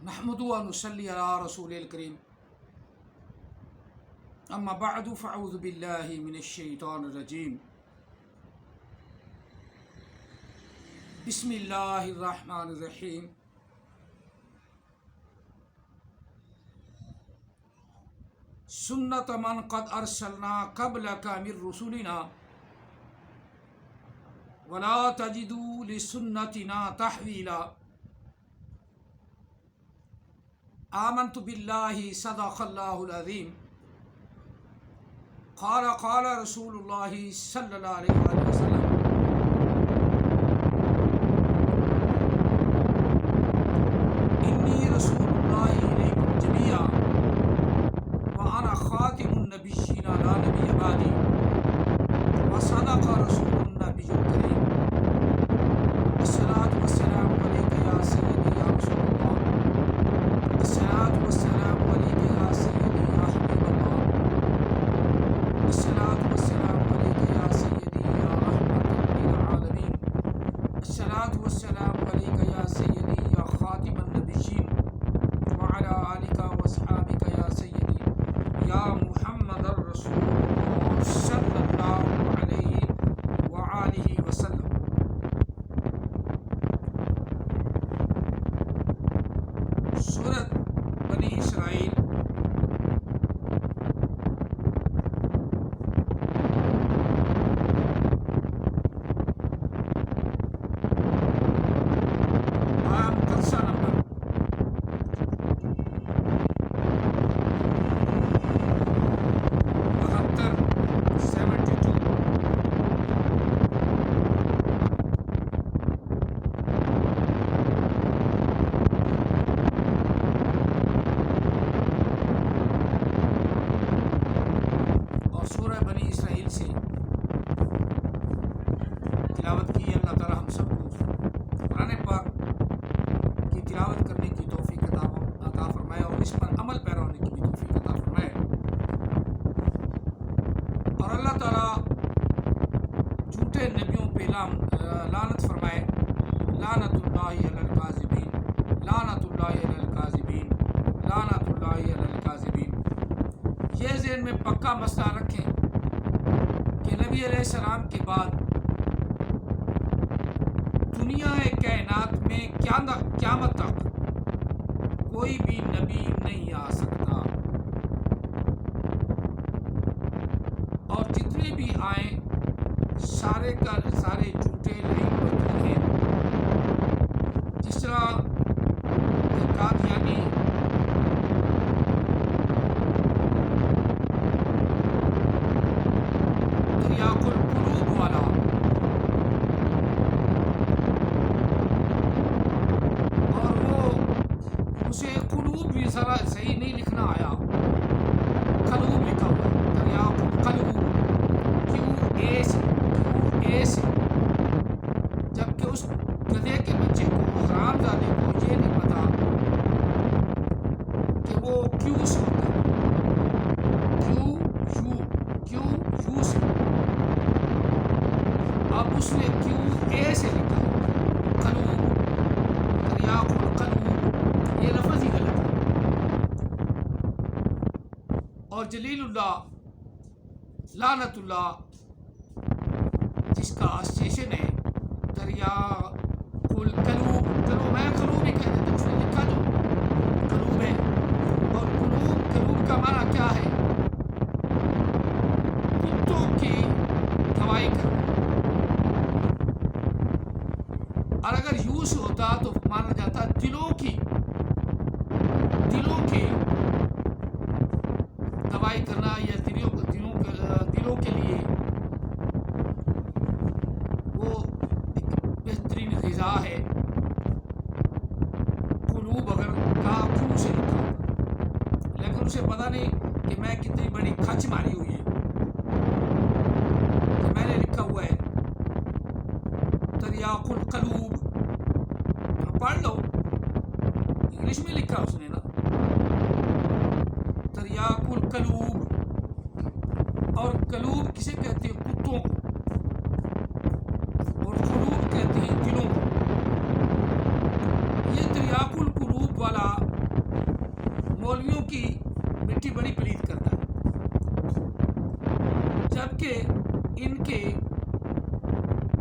نحمد و نصلی علی رسول الکریم اما بعد فاعوذ باللہ من الشیطان الرجیم بسم اللہ الرحمن الرحیم سنت من قد ارسلنا قبلک من رسلنا ولا تجدوا لسنتنا تحویلا آمنت باللہ صدق اللہ العظیم قال رسول اللہ صلی اللہ علیہ وآلہ وسلم انی رسول اللہ علیکم جمیعا وانا خاتم النبیین لا نبی بعدی وصدق رسول النبی الکریم الصلاۃ والسلام علیک یا سیدی یا رسول اللہ الصلاۃ والسلام علیک یا سیدی یا حبیب اللہ الصلاۃ والسلام علیک یا سیدی یا رحمۃ للعالمین الصلاۃ والسلام علیک یا سیدی یا خاتم النبیین وعلی آلک واصحابک یا سیدی یا محمد الرسول اللہ صلی اللہ علیہ وآلہ وسلم۔ سورۃ بنی اسرائیل قصہ نمبر 72 اور سورہ بنی اسرائیل سے تلاوت کی۔ اللہ تعالی ہم سب کو قرآن پاک کی تلاوت کرنے کی توفیق عطا فرمائے اور اس پر عمل پیرا ہونے کی بھی توفیق عطا فرمائے، اور اللہ تعالی جھوٹے نبیوں پہ لعنت فرمائے۔ لعنت اللہ علی الکاذبین، لعنت اللہ علی الکاذبین، لعنت اللہ علی الکاذبین۔ یہ ذہن میں پکا مسئلہ رکھیں کہ نبی علیہ السلام کے بعد دنیا کائنات میں قیامت تک کوئی بھی نبی نہیں آ سکتا، اور جتنے بھی آئیں سارے جھوٹے لائن مردود ہیں۔ جس طرح قادیانی تریاق القلوب والا اور وہ اسے قلوب بھی ذرا صحیح نہیں لکھنا آیا، قلوب لکھا ہوا، تریاق القلوب QA سے، جبکہ اس گدھے کے بچے کو حرام زادے کو یہ نہیں پتا کہ وہ کیوں سے ہوتا ہے، کیوں سے، اب اس نے QA سے لکھا قلوب، تریاق القلوب، یہ لفظ ہی غلط ہے۔ اور جلیل اللہ لعنت اللہ جس کا اسٹیشن ہے تریاق القلوب، قلوب ہی کہتے ہیں، اس نے لکھا جو قلوب ہے، اور قلوب کا معنی کیا ہے؟ کتوں کی گواہی کرنا، اور اگر یوں سے ہوتا تو مانا جاتا دلوں کی گواہی کرنا، یا دلوں کے لیے وہ ایک بہترین غذا ہے۔ قلوب اگر کہا کیوں سے لکھا ہوتا، لیکن اسے پتا نہیں کہ میں کتنی بڑی کھچ ماری ہوئی ہے کہ میں نے لکھا ہوا ہے تریاق القلوب۔ پڑھ لو، انگلش میں لکھا اس نے نا، تریاق القلوب۔ اور قلوب کسے کہتے ہیں؟ کتوں کو، اور قلوب کہتے ہیں دلوں کو۔ یہ تریاق القلوب والا گالی پلید کرتا ہے، جبکہ ان کے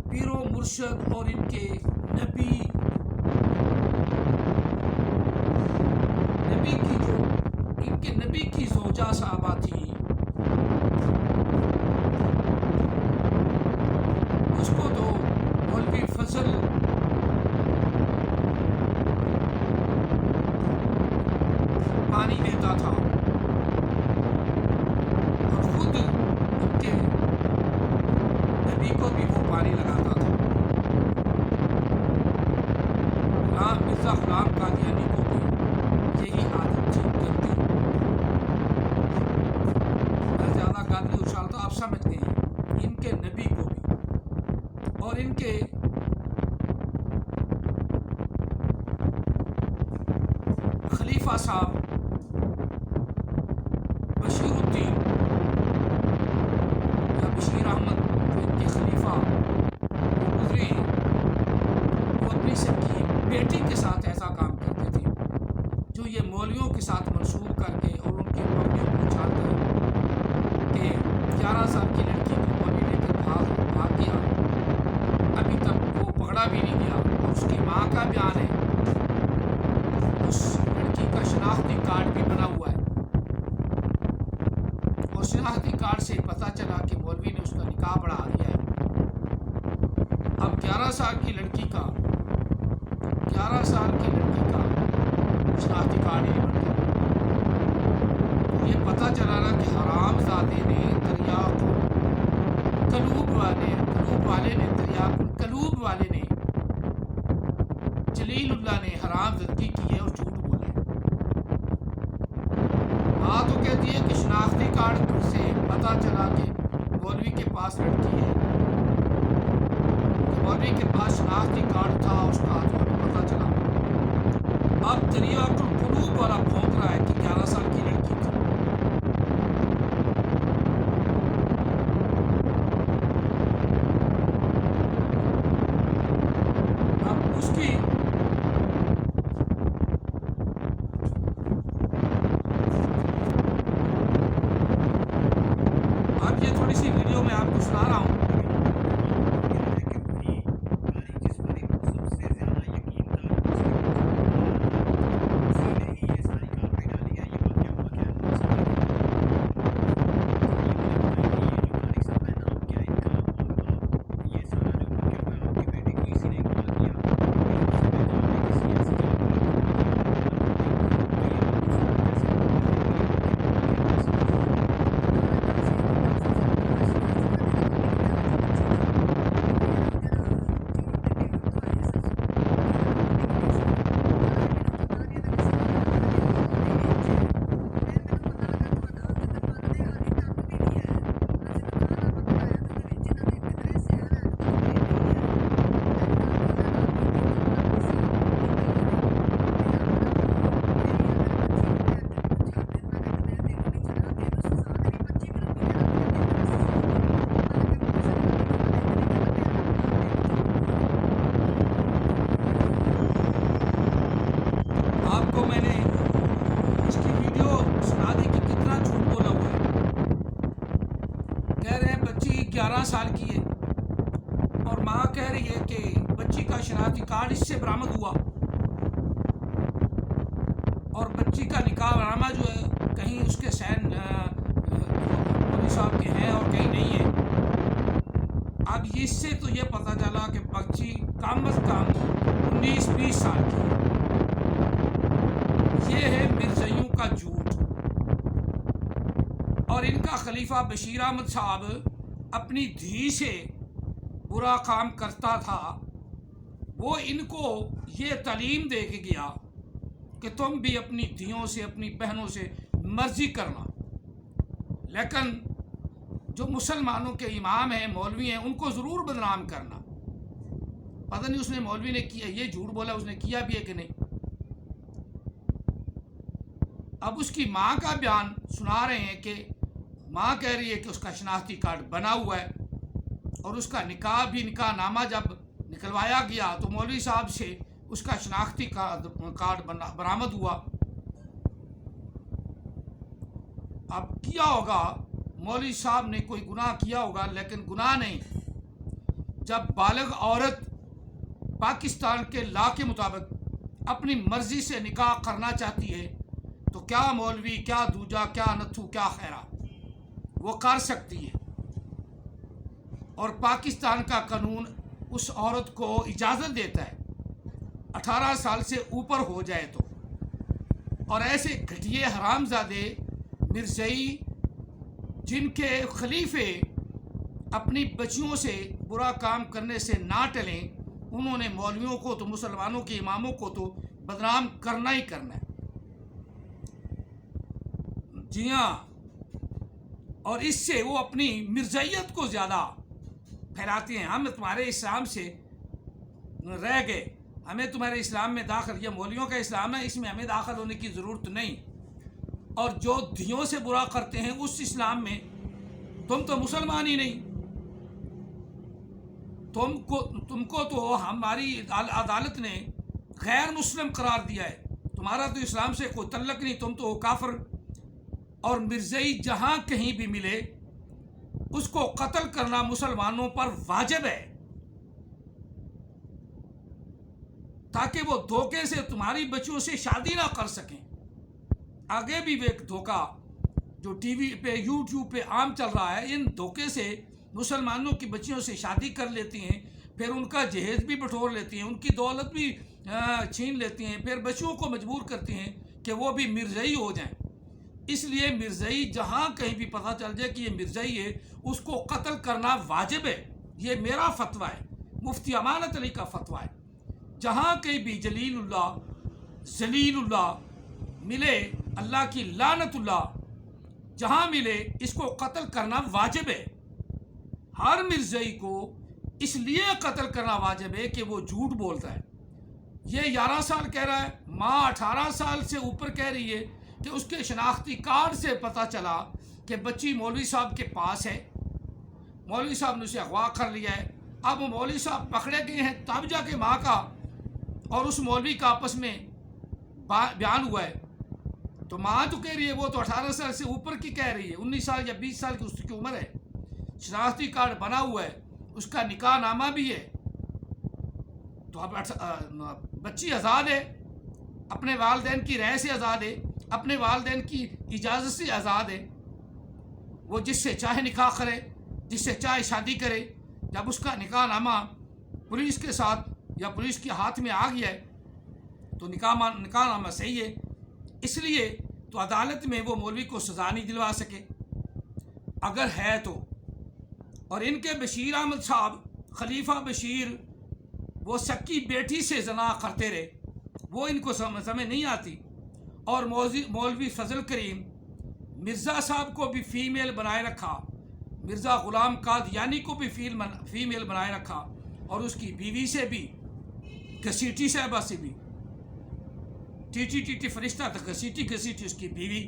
پیر و مرشد اور ان کے نبی کی جو ان کے نبی کی زوجہ صحابہ تھی، اس کو تو مولوی فضل پانی دیتا تھا اور خود ان کے نبی کو بھی وہ پانی لگاتا تھا۔ مرزا غلام قادیانی کو بھی یہی عادت تھی گندی۔ میں زیادہ گالی اچھالتا، آپ سمجھ گئے ہیں، ان کے نبی کو بھی اور ان کے خلیفہ صاحب بشیر الدین یا بشیر احمد، جو ان کے خلیفہ وہ گزرے ہیں، وہ اپنی سکی بیٹی کے ساتھ ایسا کام کرتے تھے جو یہ مولویوں کے ساتھ منسوب کر کے اور ان کی پگڑیوں کو اچھال کر کہ 11 سال کی لڑکی کو مولوی لے کر بھاگ گیا، ابھی تک وہ پکڑا بھی نہیں گیا، اور اس کی ماں کا بیان ہے اس لڑکی کا شناختی کارڈ بھی بنا ہوا ہے، اور شناختی کارڈ سے پتہ چلا کہ مولوی نے اس کا نکاح پڑھا دیا ہے۔ اب 11 سال کی لڑکی کا شناختی کارڈ ہی نہیں بنتا۔ تو یہ پتہ چلا نا کہ حرام زادے نے تریاق القلوب والے نے جلیل اللہ نے حرام زدگی کی ہے اور جھوٹ بولا ہے۔ ماں تو کہتی ہے کہ شناختی کارڈ سے پتہ چلا کہ مولوی کے پاس لڑکی ہے، کہ مولوی کے پاس شناختی کارڈ تھا، اس کا تو ہمیں پتہ چلا۔ اب تریاق القلوب والا بھونک رہا ہے کہ 11 سال کی لڑکی تھی۔ اب اس کی اب یہ تھوڑی سی ویڈیو میں آپ کو سنا رہا ہوں۔ آپ کو میں نے اس کی ویڈیو سنا دی کہ کتنا جھوٹ بولا ہوا ہے۔ کہہ رہے ہیں بچی 11 سال کی ہے اور ماں کہہ رہی ہے کہ بچی کا شناختی کارڈ اس سے برآمد ہوا، اور بچی کا نکاح نامہ جو ہے کہیں اس کے سین مولوی صاحب کے ہیں اور کہیں نہیں ہے۔ اب اس سے تو یہ پتہ چلا کہ بچی کم از کم 19-20 سال کی ہے۔ یہ ہے مرزائیوں کا جھوٹ۔ اور ان کا خلیفہ بشیر احمد صاحب اپنی دھی سے برا کام کرتا تھا، وہ ان کو یہ تعلیم دے کے گیا کہ تم بھی اپنی دھیوں سے، اپنی بہنوں سے مرضی کرنا، لیکن جو مسلمانوں کے امام ہیں، مولوی ہیں، ان کو ضرور بدنام کرنا۔ پتہ نہیں اس نے مولوی نے کیا، یہ جھوٹ بولا اس نے کیا بھی ہے کہ نہیں۔ اب اس کی ماں کا بیان سنا رہے ہیں کہ ماں کہہ رہی ہے کہ اس کا شناختی کارڈ بنا ہوا ہے، اور اس کا نکاح نامہ جب نکلوایا گیا تو مولوی صاحب سے اس کا شناختی کارڈ برآمد ہوا۔ اب کیا ہوگا، مولوی صاحب نے کوئی گناہ کیا ہوگا، لیکن گناہ نہیں. جب بالغ عورت پاکستان کے لا کے مطابق اپنی مرضی سے نکاح کرنا چاہتی ہے تو کیا مولوی، کیا دوجا، کیا نتھو، کیا خیرہ، وہ کر سکتی ہے. اور پاکستان کا قانون اس عورت کو اجازت دیتا ہے 18 سال سے اوپر ہو جائے تو. اور ایسے گھٹیے حرامزادے مرزائی جن کے خلیفے اپنی بچیوں سے برا کام کرنے سے نہ ٹلیں، انہوں نے مولویوں کو تو، مسلمانوں کے اماموں کو تو بدنام کرنا ہی کرنا ہے. جی ہاں، اور اس سے وہ اپنی مرزائیت کو زیادہ پھیلاتے ہیں. ہم تمہارے اسلام سے رہ گئے، ہمیں تمہارے اسلام میں داخل، یہ مولویوں کا اسلام ہے، اس میں ہمیں داخل ہونے کی ضرورت نہیں. اور جو دھیوں سے برا کرتے ہیں اس اسلام میں تم تو مسلمان ہی نہیں. تم کو تو ہماری عدالت نے غیر مسلم قرار دیا ہے. تمہارا تو اسلام سے کوئی تعلق نہیں، تم تو کافر. اور مرزائی جہاں کہیں بھی ملے اس کو قتل کرنا مسلمانوں پر واجب ہے، تاکہ وہ دھوکے سے تمہاری بچیوں سے شادی نہ کر سکیں. آگے بھی ایک دھوکہ جو ٹی وی پہ، یوٹیوب پہ عام چل رہا ہے، ان دھوکے سے مسلمانوں کی بچیوں سے شادی کر لیتی ہیں، پھر ان کا جہیز بھی بٹور لیتی ہیں، ان کی دولت بھی چھین لیتی ہیں، پھر بچیوں کو مجبور کرتی ہیں کہ وہ بھی مرزائی ہو جائیں. اس لیے مرزائی جہاں کہیں بھی پتہ چل جائے کہ یہ مرزائی ہے، اس کو قتل کرنا واجب ہے. یہ میرا فتویٰ ہے، مفتی امانت علی کا فتویٰ ہے. جہاں کہیں بھی جلیل اللہ، ذلیل اللہ ملے، اللہ کی لعنت اللہ جہاں ملے، اس کو قتل کرنا واجب ہے. ہر مرزائی کو اس لیے قتل کرنا واجب ہے کہ وہ جھوٹ بولتا ہے. یہ 11 سال کہہ رہا ہے، ماں 18 سال سے اوپر کہہ رہی ہے کہ اس کے شناختی کارڈ سے پتہ چلا کہ بچی مولوی صاحب کے پاس ہے، مولوی صاحب نے اسے اغوا کر لیا ہے. اب مولوی صاحب پکڑے گئے ہیں، تب جا کے ماں کا اور اس مولوی کا آپس میں بیان ہوا ہے. تو ماں تو کہہ رہی ہے، وہ تو 18 سال سے اوپر کی کہہ رہی ہے، 19 سال یا 20 سال کی اس کی عمر ہے، شناختی کارڈ بنا ہوا ہے، اس کا نکاح نامہ بھی ہے. تو اب بچی آزاد ہے، اپنے والدین کی رائے سے آزاد ہے، اپنے والدین کی اجازت سے آزاد ہے. وہ جس سے چاہے نکاح کرے، جس سے چاہے شادی کرے. جب اس کا نکاح نامہ پولیس کے ساتھ یا پولیس کے ہاتھ میں آ گیا ہے تو نکاح نامہ صحیح ہے. اس لیے تو عدالت میں وہ مولوی کو سزا نہیں دلوا سکے اگر ہے تو. اور ان کے بشیر احمد صاحب، خلیفہ بشیر، وہ سکی بیٹی سے زنا کرتے رہے، وہ ان کو سمجھ نہیں آتی. اور مولوی فضل کریم مرزا صاحب کو بھی فیمیل بنائے رکھا، مرزا غلام قادیانی کو بھی فیمیل بنائے رکھا، اور اس کی بیوی سے بھی، گھسیٹی صاحبہ سے بھی، ٹی فرشتہ تھا، گھسیٹی اس کی بیوی،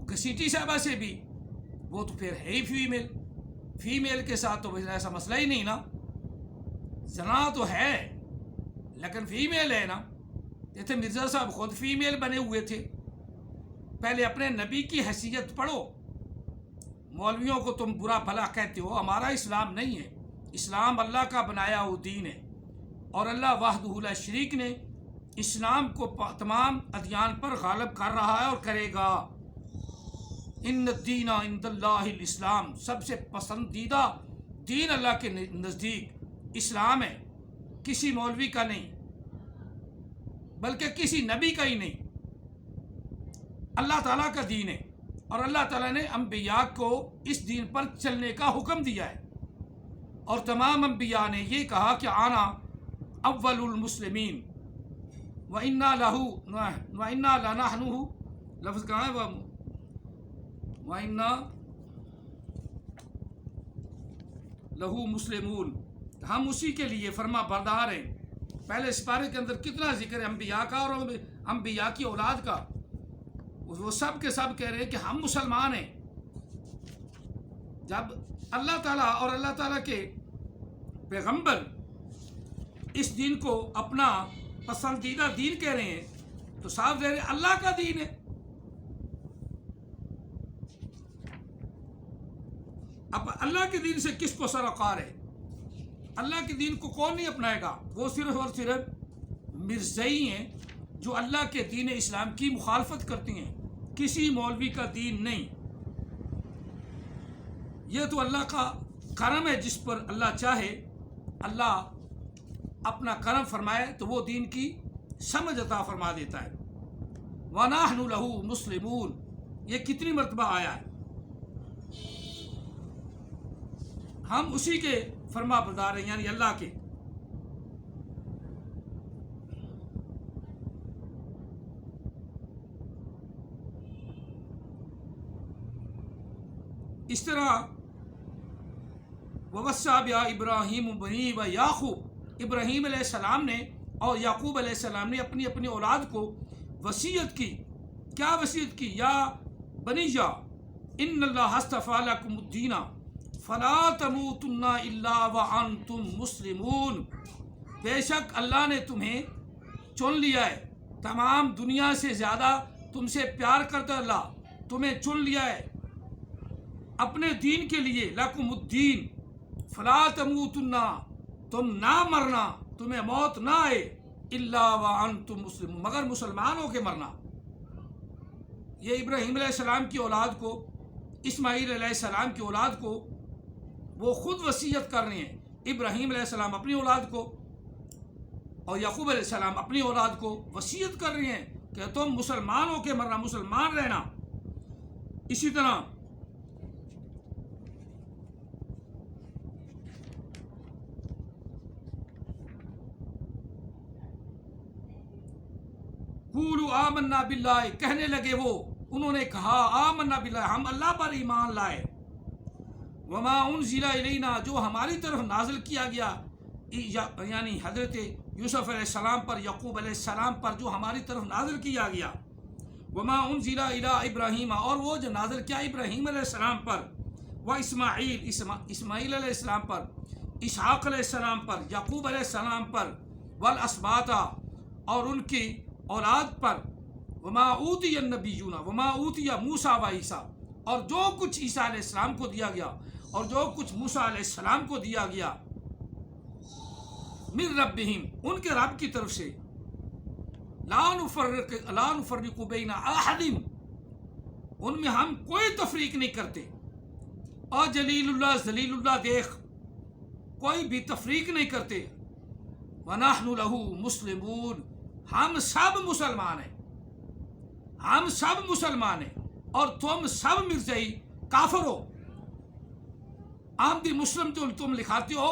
گھسیٹی صاحبہ سے بھی، وہ تو پھر ہے ہی فیمیل کے ساتھ تو ایسا مسئلہ ہی نہیں نا. زنا تو ہے لیکن فیمیل ہے نا. جیسے مرزا صاحب خود فیمیل بنے ہوئے تھے. پہلے اپنے نبی کی حیثیت پڑھو. مولویوں کو تم برا بھلا کہتے ہو، ہمارا اسلام نہیں ہے. اسلام اللہ کا بنایا ہوا دین ہے، اور اللہ وحدہ لا شریک نے اسلام کو تمام ادیان پر غالب کر رہا ہے اور کرے گا. ان الدین عند اللہ الاسلام، سب سے پسندیدہ دین اللہ کے نزدیک اسلام ہے، کسی مولوی کا نہیں، بلکہ کسی نبی کا ہی نہیں، اللہ تعالیٰ کا دین ہے. اور اللہ تعالیٰ نے انبیاء کو اس دین پر چلنے کا حکم دیا ہے، اور تمام انبیاء نے یہ کہا کہ آنا اول المسلمین وَإِنَّا لَنَحْنُ، لفظ کہاں ہے وہ، وَإِنَّا لَهُ مسلمون، ہم اسی کے لیے فرما بردار ہیں. پہلے سپارے کے اندر کتنا ذکر ہے انبیاء کا اور انبیاء کی اولاد کا. وہ سب کے سب کہہ رہے ہیں کہ ہم مسلمان ہیں. جب اللہ تعالیٰ اور اللہ تعالیٰ کے پیغمبر اس دین کو اپنا پسندیدہ دین کہہ رہے ہیں تو صاف ظاہر ہے اللہ کا دین ہے. اب اللہ کے دین سے کس کو سروکار ہے؟ اللہ کے دین کو کون نہیں اپنائے گا؟ وہ صرف اور صرف مرزئی ہیں جو اللہ کے دین اسلام کی مخالفت کرتی ہیں، کسی مولوی کا دین نہیں۔ یہ تو اللہ کا کرم ہے، جس پر اللہ چاہے اللہ اپنا کرم فرمائے تو وہ دین کی سمجھ عطا فرما دیتا ہے۔ وَنَحْنُ لَهُ مُسْلِمُونَ، یہ کتنی مرتبہ آیا ہے؟ ہم اسی کے فرما بردار ہیں، یعنی اللہ کے۔ اس طرح وَوَصَّىٰ بِهَا إِبْرَاهِيمُ بَنِيهِ وَيَعْقُوبُ، ابراہیم علیہ السلام نے اور یعقوب علیہ السلام نے اپنی اپنی اولاد کو وصیت کی۔ کیا وصیت کی؟ یا بنیّ ان اللہ اصطفیٰ لکم الدین فلا تموتن الا وانتم مسلمون، بے شک اللہ نے تمہیں چن لیا ہے، تمام دنیا سے زیادہ تم سے پیار کرتا اللہ تمہیں چن لیا ہے اپنے دین کے لیے۔ لکم الدین فلا تموتن، تم نہ مرنا، تمہیں موت نہ آئے، الا وانتم مسلمون، مگر مسلمان ہو کے مرنا۔ یہ ابراہیم علیہ السلام کی اولاد کو، اسماعیل علیہ السلام کی اولاد کو وہ خود وصیت کر رہے ہیں۔ ابراہیم علیہ السلام اپنی اولاد کو اور یعقوب علیہ السلام اپنی اولاد کو وصیت کر رہے ہیں کہ تم مسلمان ہو کے مرنا، مسلمان رہنا۔ اسی طرح قولوا آمنا باللہ، کہنے لگے وہ، انہوں نے کہا آمنا باللہ، ہم اللہ پر ایمان لائے، وما انزل الینا، جو ہماری طرف نازل کیا گیا، یعنی حضرت یوسف علیہ السلام پر، یعقوب علیہ السلام پر جو ہماری طرف نازل کیا گیا، وما انزل الی ابراہیم، اور وہ جو نازل کیا ابراہیم علیہ السلام پر، و اسماعیل علیہ السلام پر، اسحاق علیہ السلام پر، یعقوب علیہ السلام پر، والاسباط، اور ان کی اولاد پر، وما اوتی النبیون، وما اوتی موسیٰ و عیسیٰ، اور جو کچھ عیسیٰ علیہ السلام کو دیا گیا اور جو کچھ موسیٰ علیہ السلام کو دیا گیا، من ربہم، ان کے رب کی طرف سے، لا نفرق بین احد، ان میں ہم کوئی تفریق نہیں کرتے، اور جلیل اللہ، ذلیل اللہ دیکھ، کوئی بھی تفریق نہیں کرتے، ونحن له مسلمون، ہم سب مسلمان ہیں، ہم سب مسلمان ہیں، اور تم سب مرزائی کافر ہو۔ عامدی مسلم جو تم لکھاتے ہو،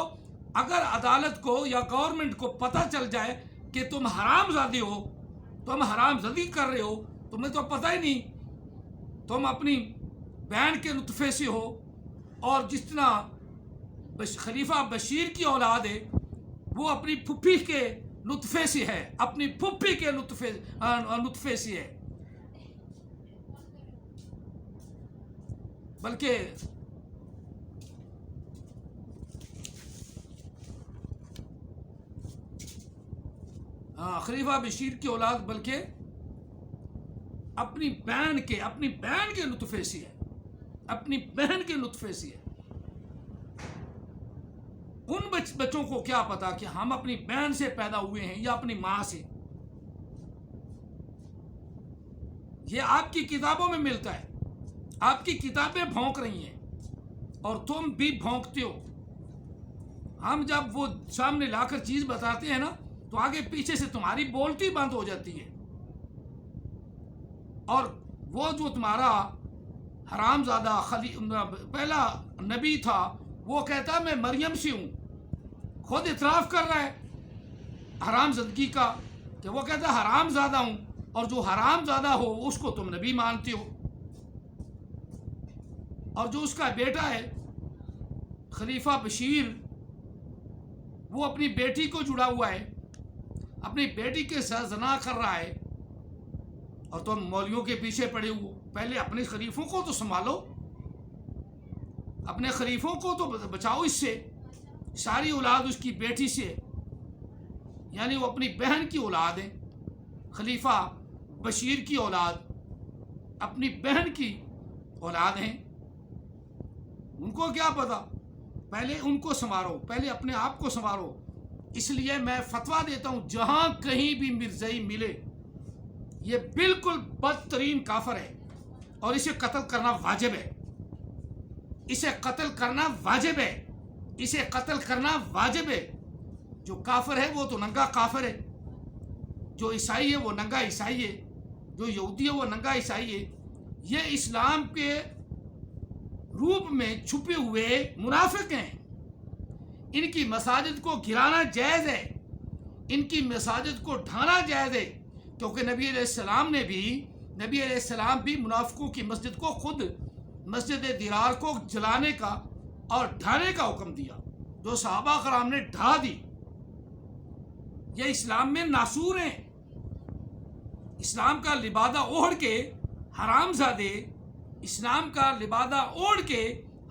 اگر عدالت کو یا گورنمنٹ کو پتہ چل جائے کہ تم حرام زادی ہو، تم حرام زدی کر رہے ہو، تمہیں تو پتہ ہی نہیں، تم اپنی بہن کے نطفے سے ہو، اور جس طرح خلیفہ بشیر کی اولاد ہے وہ اپنی پھپھی کے نطفے سے ہے، اپنی پھپھی کے نطفے سے ہے، بلکہ خلیفہ بشیر کی اولاد بلکہ اپنی بہن کے نطفے سے ہے، اپنی بہن کے نطفے سے ہے۔ ان بچوں کو کیا پتا کہ ہم اپنی بہن سے پیدا ہوئے ہیں یا اپنی ماں سے؟ یہ آپ کی کتابوں میں ملتا ہے، آپ کی کتابیں بھونک رہی ہیں اور تم بھی بھونکتے ہو۔ ہم جب وہ سامنے لا کر چیز بتاتے ہیں نا تو آگے پیچھے سے تمہاری بولتی بند ہو جاتی ہے، اور وہ جو تمہارا حرام زادہ پہلا نبی تھا وہ کہتا میں مریم سے ہوں، خود اعتراف کر رہا ہے حرام زدگی کا، کہ وہ کہتا حرام زادہ ہوں، اور جو حرام زادہ ہو اس کو تم نبی مانتے ہو، اور جو اس کا بیٹا ہے خلیفہ بشیر وہ اپنی بیٹی کو جڑا ہوا ہے، اپنی بیٹی کے ساتھ زنا کر رہا ہے، اور تم مولویوں کے پیچھے پڑے ہو۔ پہلے اپنے خلیفوں کو تو سنبھالو، اپنے خلیفوں کو تو بچاؤ اس سے۔ ساری اولاد اس کی بیٹی سے، یعنی وہ اپنی بہن کی اولاد ہے، خلیفہ بشیر کی اولاد اپنی بہن کی اولاد ہیں، ان کو کیا پتا، پہلے ان کو سنوارو، پہلے اپنے آپ کو سنوارو۔ اس لیے میں فتویٰ دیتا ہوں جہاں کہیں بھی مرزائی ملے یہ بالکل بدترین کافر ہے اور اسے قتل کرنا واجب ہے، اسے قتل کرنا واجب ہے، اسے قتل کرنا واجب ہے۔ جو کافر ہے وہ تو ننگا کافر ہے، جو عیسائی ہے وہ ننگا عیسائی ہے، جو یہودی ہے وہ ننگا عیسائی ہے۔ یہ اسلام کے روپ میں چھپے ہوئے منافق ہیں۔ ان کی مساجد کو گرانا جائز ہے، ان کی مساجد کو ڈھانا جائز ہے، کیونکہ نبی علیہ السلام بھی منافقوں کی مسجد کو خود مسجد درار کو جلانے کا اور ڈھانے کا حکم دیا، جو صحابہ کرام نے ڈھا دی۔ یہ اسلام میں ناسور ہیں، اسلام کا لبادہ اوڑھ کے حرام زادے، اسلام کا لبادہ اوڑھ کے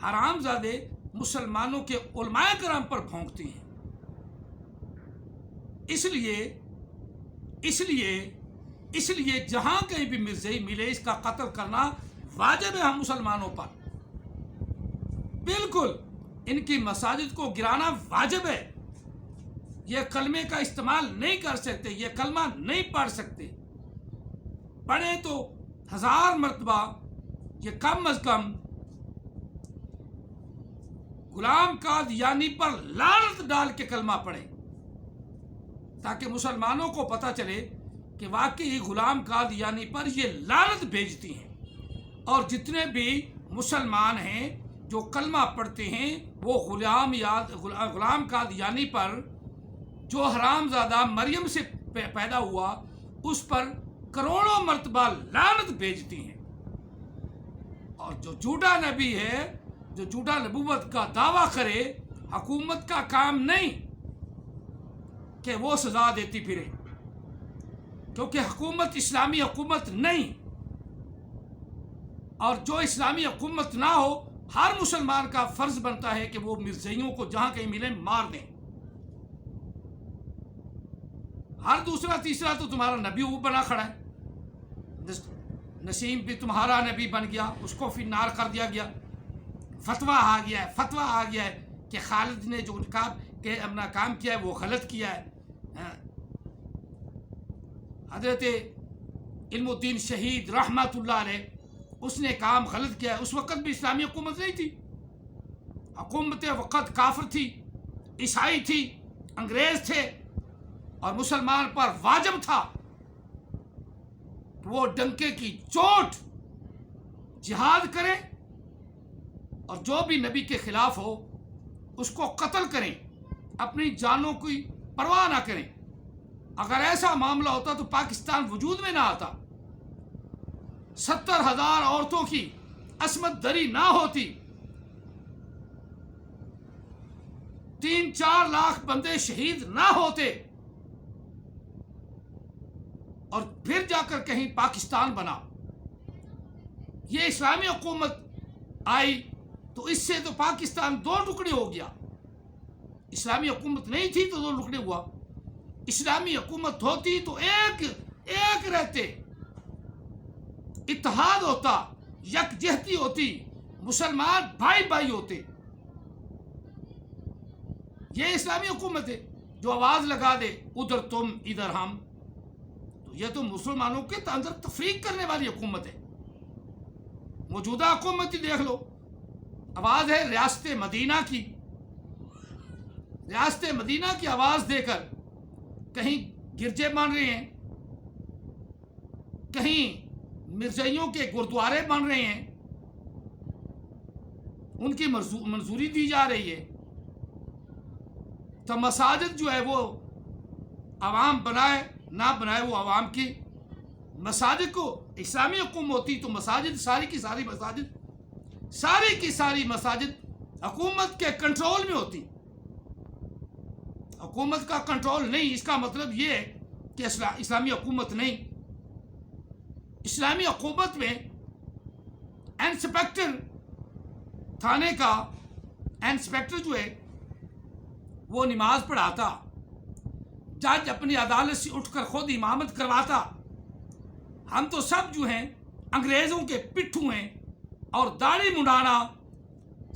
حرام زادے مسلمانوں کے علماء کرام پر پھونکتے ہیں۔ اس لیے جہاں کہیں بھی مرزائی ملے اس کا قتل کرنا واجب ہے ہم مسلمانوں پر، بالکل ان کی مساجد کو گرانا واجب ہے۔ یہ کلمے کا استعمال نہیں کر سکتے، یہ کلمہ نہیں پڑھ سکتے، پڑھیں تو 1000 مرتبہ یہ کم از کم غلام قادیانی پر لعنت ڈال کے کلمہ پڑھیں، تاکہ مسلمانوں کو پتہ چلے کہ واقعی غلام قادیانی پر یہ لعنت بھیجتی ہیں۔ اور جتنے بھی مسلمان ہیں جو کلمہ پڑھتے ہیں وہ غلام قادیانی پر، جو حرام زادہ مریم سے پیدا ہوا، اس پر کروڑوں مرتبہ لعنت بھیجتی ہیں۔ اور جو جھوٹا نبی ہے، جو جھوٹا نبوت کا دعویٰ کرے، حکومت کا کام نہیں کہ وہ سزا دیتی پھرے، کیونکہ حکومت اسلامی حکومت نہیں، اور جو اسلامی حکومت نہ ہو ہر مسلمان کا فرض بنتا ہے کہ وہ مرزائیوں کو جہاں کہیں ملے مار دیں۔ ہر دوسرا تیسرا تو تمہارا نبی وہ بنا کھڑا ہے، نسیم بھی تمہارا نبی بن گیا، اس کو فی النار کر دیا گیا۔ فتویٰ آ گیا ہے کہ خالد نے جو اپنا کام کیا ہے وہ غلط کیا ہے۔ حضرت علم الدین شہید رحمت اللہ علیہ، اس نے کام غلط کیا ہے۔ اس وقت بھی اسلامی حکومت نہیں تھی، حکومت وقت کافر تھی، عیسائی تھی، انگریز تھے، اور مسلمان پر واجب تھا کہ وہ ڈنکے کی چوٹ جہاد کریں، اور جو بھی نبی کے خلاف ہو اس کو قتل کریں، اپنی جانوں کی پرواہ نہ کریں۔ اگر ایسا معاملہ ہوتا تو پاکستان وجود میں نہ آتا، 70,000 عورتوں کی عصمت دری نہ ہوتی، 3-4 لاکھ بندے شہید نہ ہوتے، اور پھر جا کر کہیں پاکستان بنا۔ یہ اسلامی حکومت آئی تو اس سے تو پاکستان 2 ٹکڑے ہو گیا۔ اسلامی حکومت نہیں تھی تو 2 ٹکڑے ہوا، اسلامی حکومت ہوتی تو ایک رہتے، اتحاد ہوتا، یکجہتی ہوتی، مسلمان بھائی ہوتے۔ یہ اسلامی حکومت ہے جو آواز لگا دے ادھر تم ادھر ہم، تو یہ تو مسلمانوں کے اندر تفریق کرنے والی حکومت ہے۔ موجودہ حکومت ہی دیکھ لو، آواز ہے ریاست مدینہ کی، ریاست مدینہ کی آواز دے کر کہیں گرجے بن رہے ہیں، کہیں مرزائیوں کے گردوارے بن رہے ہیں، ان کی منظوری دی جا رہی ہے۔ تو مساجد جو ہے وہ عوام بنائے نہ بنائے، وہ عوام کی مساجد کو اسلامی حکومت ہوتی تو مساجد ساری کی ساری مساجد حکومت کے کنٹرول میں ہوتی۔ حکومت کا کنٹرول نہیں، اس کا مطلب یہ ہے کہ اسلامی حکومت نہیں۔ اسلامی حکومت میں انسپیکٹر، تھانے کا انسپیکٹر جو ہے وہ نماز پڑھاتا، جج اپنی عدالت سے اٹھ کر خود امامت کرواتا۔ ہم تو سب جو ہیں انگریزوں کے پٹھو ہیں، اور داڑھی منڈانا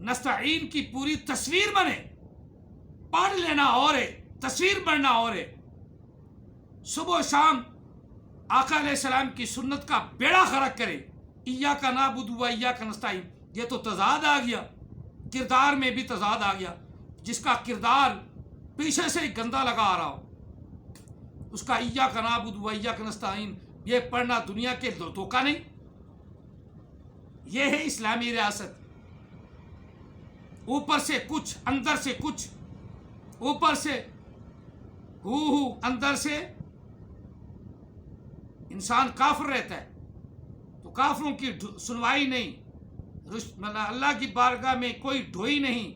نستعین کی پوری تصویر بنے. پڑھ لینا اور ہے، تصویر بننا اور ہے. صبح و شام آقا علیہ السلام کی سنت کا بیڑا غرق کرے. ایاک نعبد و ایاک نستعین، یہ تو تضاد آ گیا، کردار میں بھی تضاد آ گیا. جس کا کردار پیچھے سے ہی گندا لگا آ رہا ہو، اس کا ایاک نعبد و ایاک نستعین یہ پڑھنا دنیا کے دھوکہ نہیں. یہ ہے اسلامی ریاست. اوپر سے کچھ، اندر سے کچھ. اوپر سے ہو اندر سے انسان کافر رہتا ہے تو کافروں کی سنوائی نہیں، اللہ کی بارگاہ میں کوئی ڈھوئی نہیں.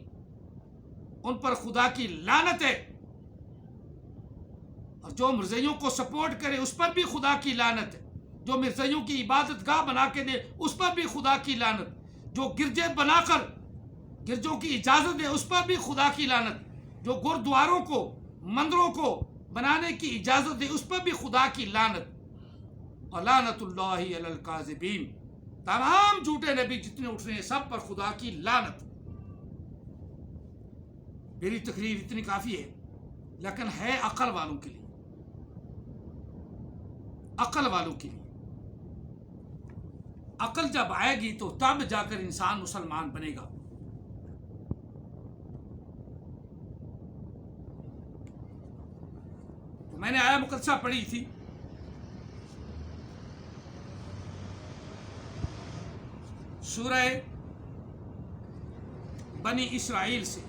ان پر خدا کی لعنت ہے. اور جو مرزائیوں کو سپورٹ کرے اس پر بھی خدا کی لعنت ہے. جو مرزائیوں کی عبادت گاہ بنا کے دے اس پر بھی خدا کی لعنت. جو گرجے بنا کر گرجوں کی اجازت دے اس پر بھی خدا کی لعنت. جو گردواروں کو، مندروں کو بنانے کی اجازت دے اس پر بھی خدا کی لعنت. اور لعنت اللہ علی الکاذبین، تمام جھوٹے نبی جتنے اٹھ رہے ہیں سب پر خدا کی لعنت. میری تقریر اتنی کافی ہے، لیکن ہے عقل والوں کے لیے. عقل والوں کے لیے. عقل جب آئے گی تو تب جا کر انسان مسلمان بنے گا. تو میں نے آیہ مقدسہ پڑھی تھی، سورہ بنی اسرائیل سے.